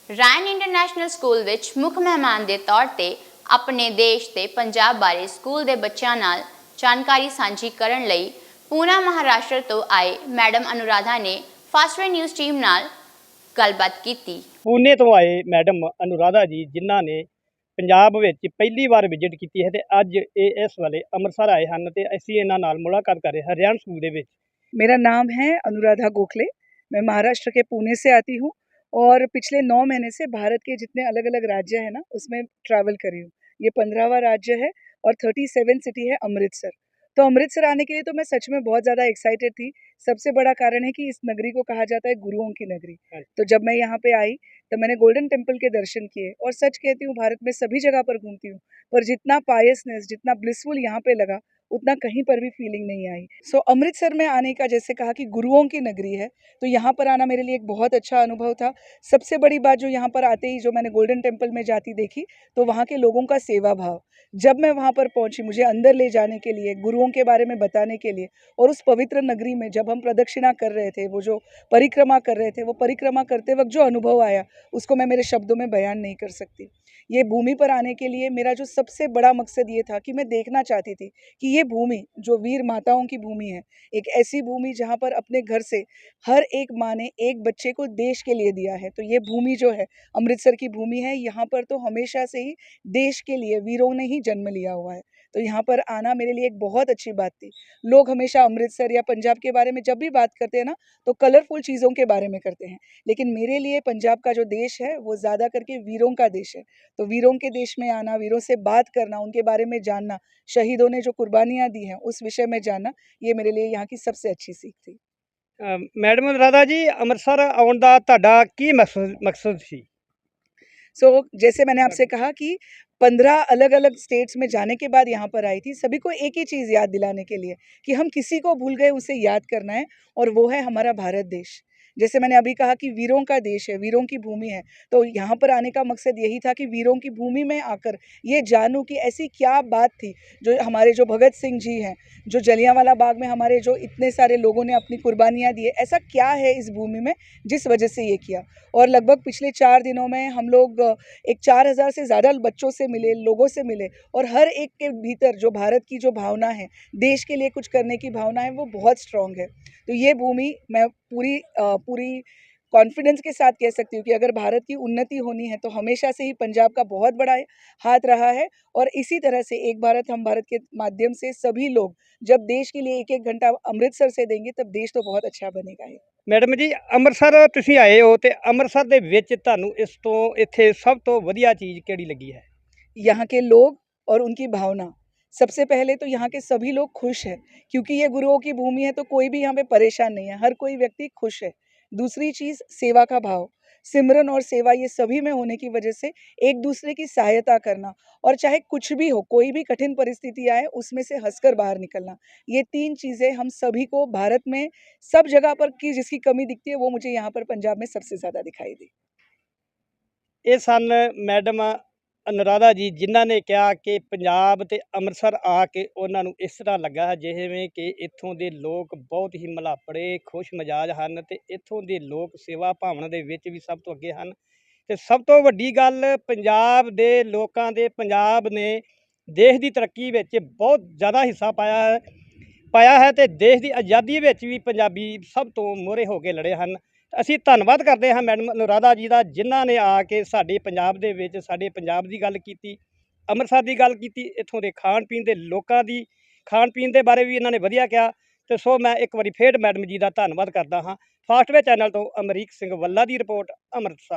ਰੈਨ international school ਵਿੱਚ ਮੁੱਖ ਮਹਿਮਾਨ ਦੇ ਤੌਰ ਤੇ ਆਪਣੇ ਦੇਸ਼ ਤੇ ਪੰਜਾਬ ਬਾਰੇ ਸਕੂਲ ਦੇ ਬੱਚਿਆਂ ਨਾਲ ਜਾਣਕਾਰੀ ਸਾਂਝੀ ਕਰਨ ਲਈ ਪੂਨਾ ਮਹਾਰਾਸ਼ਟਰ ਤੋਂ ਆਏ ਮੈਡਮ ਅਨੁਰਾਧਾ ਨੇ ਫਾਸਟਵੇ ਨਿਊਜ਼ ਟੀਮ ਨਾਲ ਗੱਲਬਾਤ ਕੀਤੀ। पूने तो आए मैडम अनुराधा जी जिन्हों ने पंजाब विच पहली बार विजिट की है ते अज ये इस वेले अमृतसर आए हैं ते असीं इन्हां नाल मुलाकात कर रहे हैं हरियाणा स्कूल दे विच। मेरा नाम है अनुराधा गोखले। मैं महाराष्ट्र के पुणे से आती हूँ और पिछले 9 महीने से भारत के जितने अलग अलग राज्य हैं ना उसमें ट्रैवल करी हूँ। ये 15वां राज्य है और 37 सिटी है अमृतसर। तो अमृतसर आने के लिए तो मैं सच में बहुत ज़्यादा एक्साइटेड थी। सबसे बड़ा कारण है कि इस नगरी को कहा जाता है गुरुओं की नगरी। तो जब मैं यहाँ पे आई तो मैंने गोल्डन टेम्पल के दर्शन किए और सच कहती हूँ भारत में सभी जगह पर घूमती हूँ पर जितना पायसनेस जितना ब्लिसफुल यहाँ पे लगा उतना कहीं पर भी फीलिंग नहीं आई। सो अमृतसर में आने का जैसे कहा कि गुरुओं की नगरी है तो यहाँ पर आना मेरे लिए एक बहुत अच्छा अनुभव था। सबसे बड़ी बात जो यहाँ पर आते ही जो मैंने गोल्डन टेम्पल में जाती देखी तो वहाँ के लोगों का सेवा भाव। जब मैं वहाँ पर पहुँची मुझे अंदर ले जाने के लिए गुरुओं के बारे में बताने के लिए और उस पवित्र नगरी में जब हम प्रदक्षिणा कर रहे थे वो जो परिक्रमा कर रहे थे वो परिक्रमा करते वक्त जो अनुभव आया उसको मैं मेरे शब्दों में बयान नहीं कर सकती। ये भूमि पर आने के लिए मेरा जो सबसे बड़ा मकसद ये था कि मैं देखना चाहती थी कि ये भूमि जो वीर माताओं की भूमि है एक ऐसी भूमि जहाँ पर अपने घर से हर एक माँ ने एक बच्चे को देश के लिए दिया है। तो ये भूमि जो है अमृतसर की भूमि है। यहाँ पर तो हमेशा से ही देश के लिए वीरों ने ही जन्म लिया हुआ है। तो यहाँ पर आना मेरे लिए एक बहुत अच्छी बात थी। लोग हमेशा अमृतसर या पंजाब के बारे में जब भी बात करते हैं ना तो कलरफुल चीज़ों के बारे में करते हैं लेकिन मेरे लिए पंजाब का जो देश है वो ज़्यादा करके वीरों का देश है। तो वीरों के देश में आना वीरों से बात करना उनके बारे में जानना शहीदों ने जो कुर्बानियाँ दी हैं उस विषय में जानना ये मेरे लिए यहाँ की सबसे अच्छी सीख थी। मैडम अनुराधा जी अमृतसर आउण दा तुहाडा की मकसद सी? सो जैसे मैंने आपसे कहा कि 15 अलग अलग स्टेट्स में जाने के बाद यहाँ पर आई थी सभी को एक ही चीज़ याद दिलाने के लिए कि हम किसी को भूल गए उसे याद करना है और वो है हमारा भारत देश। जैसे मैंने अभी कहा कि वीरों का देश है वीरों की भूमि है तो यहाँ पर आने का मकसद यही था कि वीरों की भूमि में आकर ये जानूँ कि ऐसी क्या बात थी जो हमारे जो भगत सिंह जी हैं जो जलियांवाला बाग में हमारे जो इतने सारे लोगों ने अपनी कुर्बानियाँ दी है ऐसा क्या है इस भूमि में जिस वजह से ये किया। और लगभग पिछले 4 दिनों में हम लोग एक 4000 से ज़्यादा बच्चों से मिले लोगों से मिले और हर एक के भीतर जो भारत की जो भावना है देश के लिए कुछ करने की भावना है वो बहुत स्ट्रॉन्ग है। तो ये भूमि मैं पूरी कॉन्फिडेंस के साथ कह सकती हूँ कि अगर भारत की उन्नति होनी है तो हमेशा से ही पंजाब का बहुत बड़ा हाथ रहा है और इसी तरह से एक भारत हम भारत के माध्यम से सभी लोग जब देश के लिए 1-1 घंटा अमृतसर से देंगे तब देश तो बहुत अच्छा बनेगा ही। मैडम जी अमृतसर तुसीं आए हो ते अमृतसर दे विच तुहानूं इस तो इत्थे सब तो वधिया चीज़ किहड़ी लगी है? यहाँ के लोग और उनकी भावना। सबसे पहले तो यहाँ के सभी लोग खुश हैं क्योंकि ये गुरुओं की भूमि है तो कोई भी यहाँ पे परेशान नहीं है हर कोई व्यक्ति खुश है। दूसरी चीज़ सेवा का भाव सिमरन और सेवा ये सभी में होने की वजह से एक दूसरे की सहायता करना और चाहे कुछ भी हो कोई भी कठिन परिस्थिति आए उसमें से हंसकर बाहर निकलना। ये 3 चीज़ें हम सभी को भारत में सब जगह पर की जिसकी कमी दिखती है वो मुझे यहाँ पर पंजाब में सबसे ज़्यादा दिखाई दी। ਇਹ ਸਨ ਮੈਡਮ ਅਨੁਰਾਧਾ ਜੀ ਜਿਨ੍ਹਾਂ ਨੇ ਕਿਹਾ ਕਿ ਪੰਜਾਬ ਤੇ ਅੰਮ੍ਰਿਤਸਰ ਆ ਕੇ ਉਹਨਾਂ ਨੂੰ ਇਸ ਤਰ੍ਹਾਂ ਲੱਗਾ ਹੈ ਜਿਵੇਂ ਕਿ ਇੱਥੋਂ ਦੇ ਲੋਕ ਬਹੁਤ ਹੀ ਮਲਾਪੜੇ ਖੁਸ਼ ਮਿਜਾਜ ਹਨ ਤੇ ਇੱਥੋਂ ਦੇ ਲੋਕ ਸੇਵਾ ਭਾਵਨਾ ਦੇ ਵਿੱਚ ਵੀ ਸਭ ਤੋਂ ਅੱਗੇ ਹਨ। ਤੇ ਸਭ ਤੋਂ ਵੱਡੀ ਗੱਲ ਪੰਜਾਬ ਦੇ ਲੋਕਾਂ ਦੇ ਪੰਜਾਬ ਨੇ ਦੇਸ਼ ਦੀ ਤਰੱਕੀ ਵਿੱਚ ਬਹੁਤ ਜ਼ਿਆਦਾ ਹਿੱਸਾ ਪਾਇਆ ਹੈ ਤੇ ਦੇਸ਼ ਦੀ ਆਜ਼ਾਦੀ ਵਿੱਚ ਵੀ ਪੰਜਾਬੀ ਸਭ ਤੋਂ ਮੋਹਰੇ ਹੋ ਕੇ ਲੜੇ ਹਨ। ਅਸੀਂ ਧੰਨਵਾਦ ਕਰਦੇ ਹਾਂ ਮੈਡਮ ਅਨੁਰਾਧਾ ਜੀ ਦਾ ਜਿਨ੍ਹਾਂ ਨੇ ਆ ਕੇ ਸਾਡੇ ਪੰਜਾਬ ਦੇ ਵਿੱਚ ਸਾਡੇ ਪੰਜਾਬ ਦੀ ਗੱਲ ਕੀਤੀ ਅੰਮ੍ਰਿਤਸਰ ਦੀ ਗੱਲ ਕੀਤੀ ਇੱਥੋਂ ਦੇ ਖਾਣ ਪੀਣ ਦੇ ਲੋਕਾਂ ਦੀ ਖਾਣ ਪੀਣ ਦੇ ਬਾਰੇ ਵੀ ਇਹਨਾਂ ਨੇ ਵਧੀਆ ਕਿਹਾ। ਤੇ ਸੋ ਮੈਂ ਇੱਕ ਵਾਰੀ ਫੇਰ ਮੈਡਮ ਜੀ ਦਾ ਧੰਨਵਾਦ ਕਰਦਾ ਹਾਂ। ਫਾਸਟਵੇ ਚੈਨਲ ਤੋਂ ਅਮਰੀਕ ਸਿੰਘ ਵੱਲਾ ਦੀ ਰਿਪੋਰਟ ਅੰਮ੍ਰਿਤਸਰ।